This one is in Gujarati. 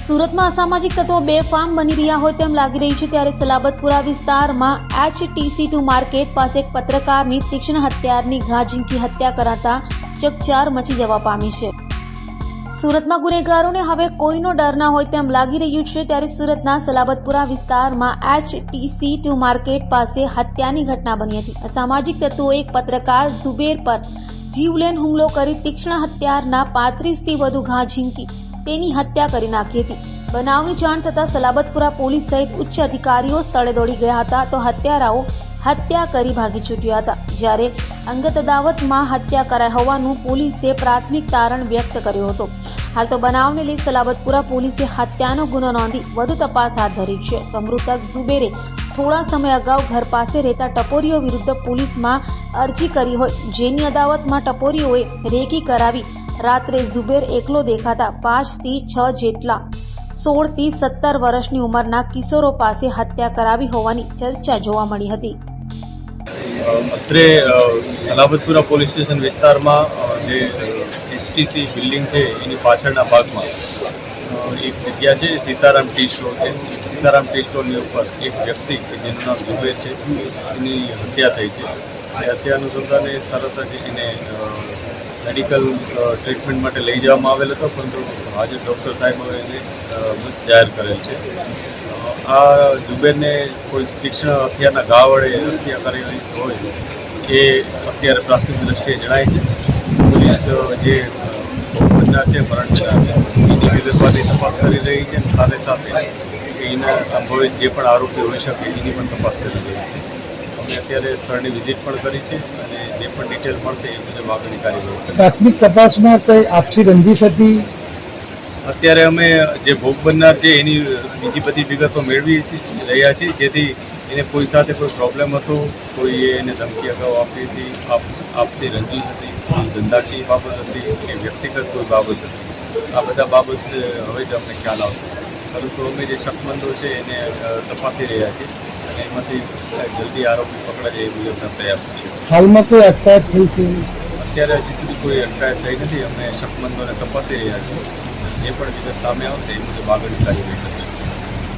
સુરતમાં અસામાજિક તત્વો બેફામ બની રહ્યા હોય તેમ લાગી રહ્યું છે, ત્યારે સલાબતપુરા વિસ્તારમાં HTC2 માર્કેટ પાસે એક પત્રકારની તીક્ષ્ણ હથિયારની ઘા ઝીંકી હત્યા કરાતા ચકચાર મચી જવા પામી છે. સુરતમાં ગુનેગારોને હવે કોઈનો ડર ના હોય તેમ લાગી રહ્યું છે, ત્યારે સુરતના સલાબતપુરા વિસ્તારમાં HTC2 માર્કેટ પાસે હત્યાની ઘટના બની હતી. અસામાજિક તત્વોએ એક પત્રકાર ઝુબેર પર જીવલેણ હુમલો કરી તીક્ષ્ણ હથિયારના 35 થી વધુ ઘા ઝીંકી તેની હત્યા કરી નાખી હતી. બનાવની જાણ થતાં સલાબતપુરા પોલીસ સહિત ઉચ્ચ અધિકારીઓ સ્થળે દોડી ગયા હતા, તો હત્યારાઓ હત્યા કરી ભાગી છૂટ્યા હતા. જ્યારે અંગત અદાવતમાં હત્યા કરાઈ હોવાનું પોલીસે પ્રાથમિક તારણ વ્યક્ત કર્યો હતો. હાલ તો બનાવને લઈ સલાબતપુરા પોલીસે હત્યાનો ગુનો નોંધી વધુ તપાસ હાથ ધરી છે. તો મૃતક ઝુબેરે થોડા સમય અગાઉ ઘર પાસે રહેતા ટપોરીઓ વિરુદ્ધ પોલીસમાં અરજી કરી હોય, જેની અદાવતમાં ટપોરીઓએ રેકી કરાવી રાત્રે ઝુબેર એકલો દેખાતા 5 થી 6 જેટલા 16 થી 17 વર્ષની ઉંમરના કિશોરો પાસે હત્યા કરાવી હોવાની ચર્ચા જોવા મળી હતી. અત્રે સલાબતપુરા પોલીસ સ્ટેશન વિસ્તારમાં જે HTC બિલ્ડિંગ છે એની પાછળના ભાગમાં એક જગ્યા છે, સીતારામ ટી સ્ટોર છે. સીતારામ ટી સ્ટોરની ઉપર એક વ્યક્તિ કે જેનું નામ ઝુબેર છે એની હત્યા થઈ છે. એ હત્યા અનુસંધાને તરત જ એને મેડિકલ ટ્રીટમેન્ટ માટે લઈ જવામાં આવેલ હતો, પરંતુ આજે ડૉક્ટર સાહેબે એને મૃત જાહેર કરેલ છે. આ ઝુબેરને કોઈ તીક્ષ્ણ હથિયારના ઘા વડે હત્યા કરેલી હોય એ અત્યારે પ્રાથમિક દ્રષ્ટિએ જણાય છે. પોલીસ જે બનનાર છે મરણના એની વિગતવારની તપાસ કરી રહી છે. સાથે સાથે એના સંભવિત જે પણ આરોપી હોઈ શકે એની પણ તપાસ કરી રહી છે. અમે અત્યારે સ્થળની વિઝિટ પણ કરી છે અને જે પણ ડિટેલ મળશે એ મુજબ આગળની કાર્યવાહી. પ્રાથમિક તપાસમાં કઈ આપસી રંજીશ હતી? અત્યારે અમે જે ભોગ બનનાર છે એની બીજી બધી વિગતો મેળવી રહ્યા છીએ, જેથી એને કોઈ સાથે કોઈ પ્રોબ્લેમ હતો, કોઈએ એને ધમકી અગાઉ આપી હતી, આપસી રંજીશ હતી, ધંધાકીય બાબત હતી કે વ્યક્તિગત કોઈ બાબત હતી. આ બધા બાબત હવે જ અમને ખ્યાલ આવશે, પરંતુ અમે જે શકમંદો છે એને તપાસી રહ્યા છીએ અને એમાંથી જલ્દી આરોપી પકડાય એ મુજબના પ્રયાસ છે. હાલમાં કોઈ અટકાયત થઈ છે? અત્યારે હજી સુધી કોઈ અટકાયત થઈ નથી. અમે શકમંદોને તપાસી રહ્યા છીએ. જે પણ વિગત સામે આવશે એ મુજબ આગળની કાર્યવાહી કરીશું.